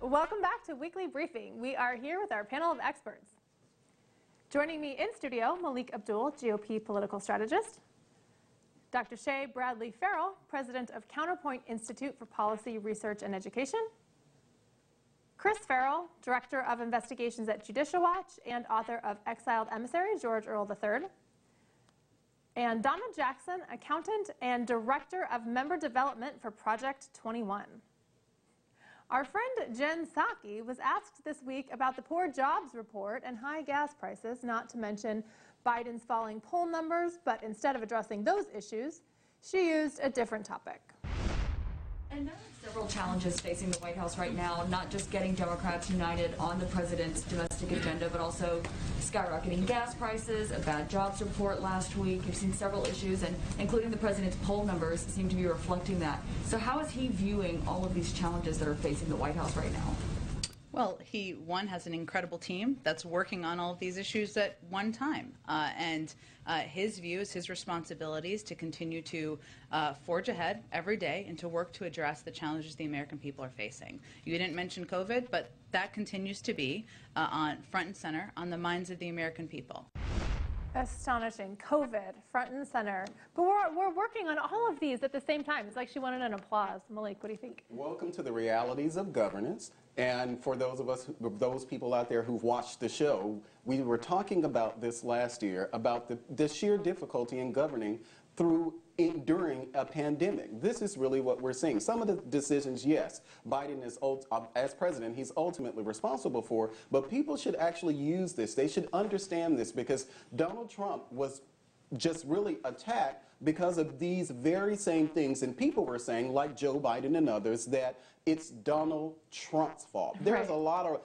Welcome back to Weekly Briefing. We are here with our panel of experts. Joining me in studio, Malik Abdul, GOP political strategist, Dr. Shay Bradley Farrell, president of Counterpoint Institute for Policy Research and Education, Chris Farrell, director of investigations at Judicial Watch and author of Exiled Emissary, George Earl III, and Donna Jackson, accountant and director of member development for Project 21. Our friend Jen Ssaki was asked this week about the poor jobs report and high gas prices, not to mention Biden's falling poll numbers, but instead of addressing those issues, she used a different topic. And there are several challenges facing the White House right now, not just getting Democrats united on the president's domestic agenda, but also skyrocketing gas prices, a bad jobs report last week. You've seen several issues, and including the president's poll numbers seem to be reflecting that. So how is he viewing all of these challenges that are facing the White House right now? Well, he, has an incredible team that's working on all of these issues at one time. His view is his responsibilities to continue to forge ahead every day and to work to address the challenges the American people are facing. You didn't mention COVID, but that continues to be on front and center on the minds of the American people. Astonishing. COVID, front and center. But we're working on all of these at the same time. It's like she wanted an applause. Malik, what do you think? Welcome to the realities of governance. And for those people out there who've watched the show, we were talking about this last year, about the sheer difficulty in governing during a pandemic. This is really what we're seeing. Some of the decisions, yes, Biden is, as president, he's ultimately responsible for, but people should actually use this. They should understand this, because Donald Trump was just really attacked because of these very same things, and people were saying, like Joe Biden and others, that it's Donald Trump's fault. There's a larger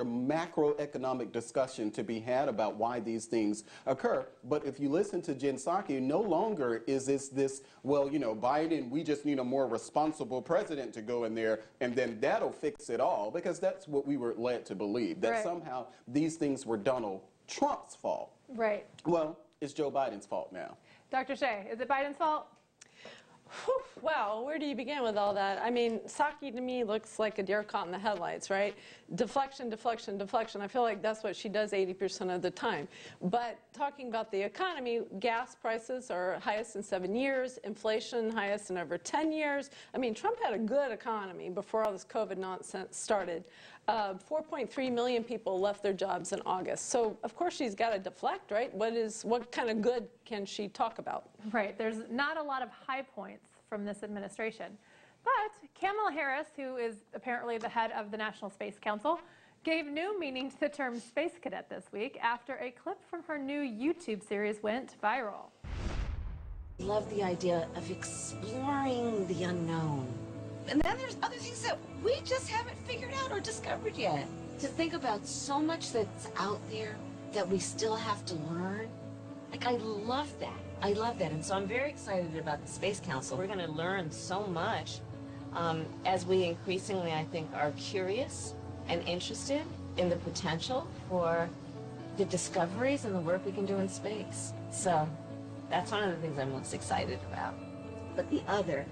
macroeconomic discussion to be had about why these things occur. But if you listen to Jen Ssaki, no longer is this, well, you know, Biden, we just need a more responsible president to go in there and then that'll fix it all, because that's what we were led to believe, that somehow these things were Donald Trump's fault. Right. Well, it's Joe Biden's fault now. Dr. Shay, is it Biden's fault? Whew, well, where do you begin with all that? I mean, Ssaki to me looks like a deer caught in the headlights, right? Deflection, deflection, deflection. I feel like that's what she does 80% of the time. But talking about the economy, gas prices are highest in 7 years, inflation highest in over 10 years. I mean, Trump had a good economy before all this COVID nonsense started. 4.3 million people left their jobs in August. So, of course, she's got to deflect, right? What kind of good can she talk about? Right. There's not a lot of high points from this administration. But Kamala Harris, who is apparently the head of the National Space Council, gave new meaning to the term space cadet this week after a clip from her new YouTube series went viral. Love the idea of exploring the unknown. And then there's other things that we just haven't figured out or discovered yet. To think about so much that's out there that we still have to learn. Like, I love that. I love that. And so I'm very excited about the Space Council. We're going to learn so much as we increasingly, I think, are curious and interested in the potential for the discoveries and the work we can do in space. So that's one of the things I'm most excited about. But the other,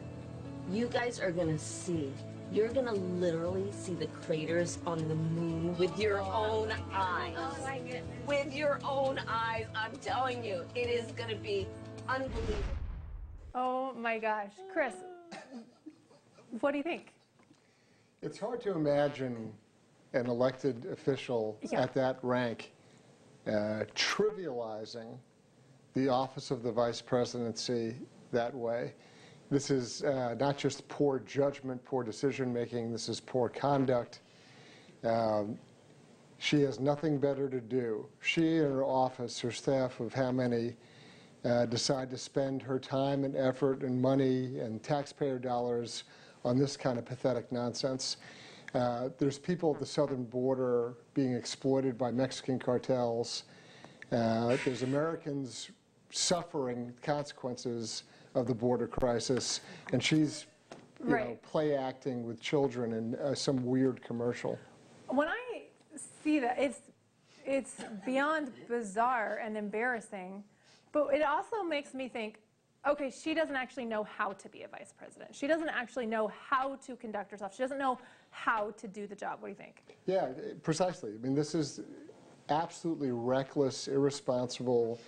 you guys are going to see, you're going to literally see the craters on the moon with your own eyes. Oh my goodness. With your own eyes, I'm telling you, it is going to be unbelievable. Oh my gosh. Chris, what do you think? It's hard to imagine an elected official at that rank trivializing the office of the vice presidency that way. This is not just poor judgment, poor decision making, this is poor conduct. She has nothing better to do. She and her office, her staff of how many, decide to spend her time and effort and money and taxpayer dollars on this kind of pathetic nonsense. There's people at the southern border being exploited by Mexican cartels. There's Americans suffering consequences of the border crisis, and she's play acting with children in some weird commercial. When I see that, it's beyond bizarre and embarrassing, but it also makes me think, okay, she doesn't actually know how to be a vice president. She doesn't actually know how to conduct herself. She doesn't know how to do the job. What do you think? Yeah, precisely. I mean, this is absolutely reckless, irresponsible,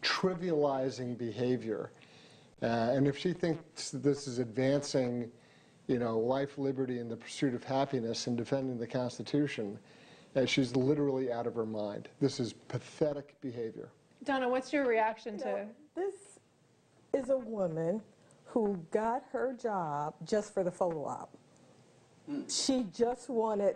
trivializing behavior. And if she thinks that this is advancing, life, liberty, and the pursuit of happiness and defending the Constitution, she's literally out of her mind. This is pathetic behavior. Donna, what's your reaction to? This is a woman who got her job just for the photo op. She just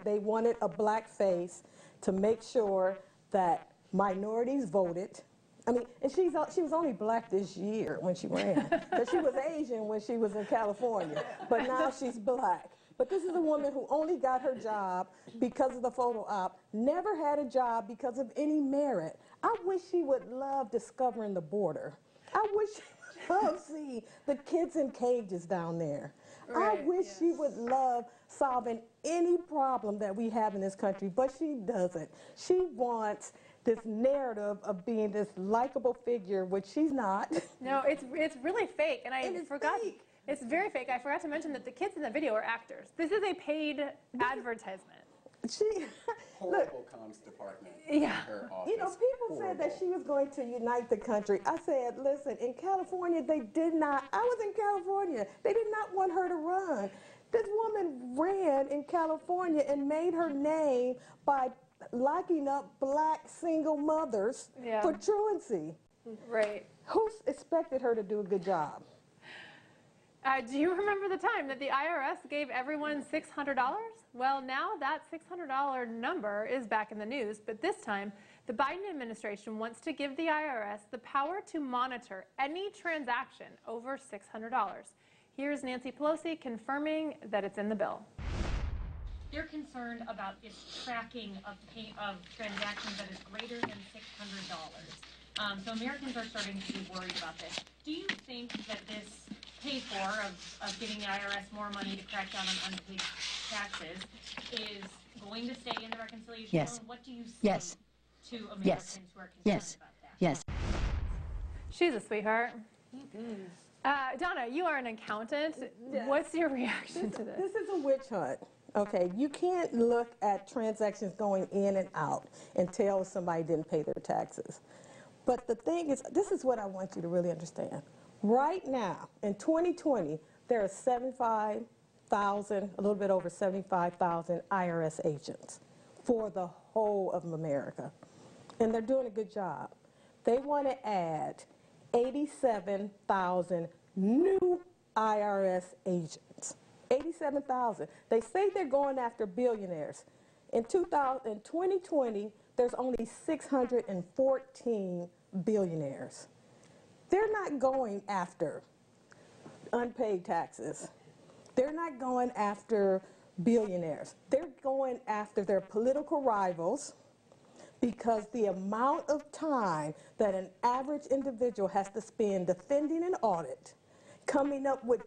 they wanted a black face to make sure that minorities voted. I mean, and she was only black this year when she ran, because she was Asian when she was in California, but now she's black. But this is a woman who only got her job because of the photo op, never had a job because of any merit. I wish she would love discovering the border. I wish she would love seeing the kids in cages down there. Right, I wish she would love solving any problem that we have in this country, but she doesn't. She wants this narrative of being this likable figure, which she's not. No, it's really fake, and I forgot. Fake. It's very fake. I forgot to mention that the kids in the video are actors. This is a paid advertisement. Horrible comms department. Yeah. In her office. People said that she was going to unite the country. I said, listen, in California, they did not. I was in California. They did not want her to run. This woman ran in California and made her name by locking up black single mothers for truancy. Right. Who expected her to do a good job? Do you remember the time that the IRS gave everyone $600? Well, now that $600 number is back in the news, but this time the Biden administration wants to give the IRS the power to monitor any transaction over $600. Here's Nancy Pelosi confirming that it's in the bill. They're concerned about its tracking of transactions that is greater than $600. So Americans are starting to be worried about this. Do you think that this pay for of giving the IRS more money to crack down on unpaid taxes is going to stay in the reconciliation bill? And what do you say to Americans who are concerned about that? Yes. She's a sweetheart. Donna, you are an accountant. Yes. What's your reaction to this? This is a witch hunt. Okay, you can't look at transactions going in and out and tell somebody didn't pay their taxes. But the thing is, this is what I want you to really understand. Right now, in 2020, there are 75,000, a little bit over 75,000 IRS agents for the whole of America. And they're doing a good job. They want to add 87,000 new IRS agents. 87,000. They say they're going after billionaires. In 2020, there's only 614 billionaires. They're not going after unpaid taxes. They're not going after billionaires. They're going after their political rivals, because the amount of time that an average individual has to spend defending an audit, coming up with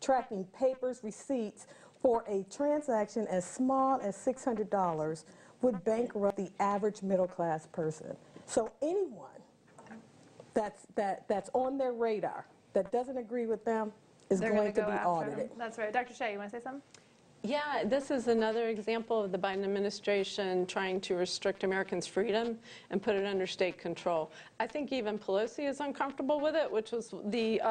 tracking papers, receipts for a transaction as small as $600 would bankrupt the average middle-class person. So anyone that's on their radar that doesn't agree with them is going to be audited. That's right. Dr. Shea, you want to say something? Yeah, this is another example of the Biden administration trying to restrict Americans' freedom and put it under state control. I think even Pelosi is uncomfortable with it, which was the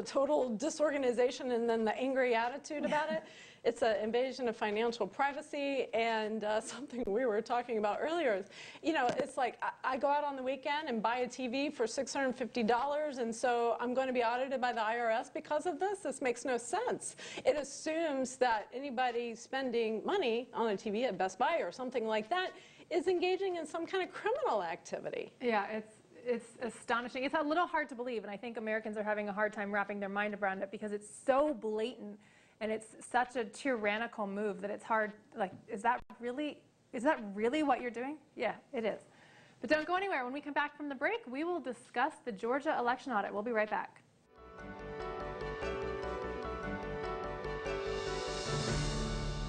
total disorganization and then the angry attitude about it. It's an invasion of financial privacy, and something we were talking about earlier is, it's like I go out on the weekend and buy a TV for $650, and so I'm going to be audited by the IRS because of this? This makes no sense. It assumes that anybody spending money on a TV at Best Buy or something like that is engaging in some kind of criminal activity. Yeah, it's astonishing. It's a little hard to believe, and I think Americans are having a hard time wrapping their mind around it because it's so blatant. And it's such a tyrannical move that it's hard, like, is that really what you're doing? Yeah, it is. But don't go anywhere. When we come back from the break, we will discuss the Georgia election audit. We'll be right back.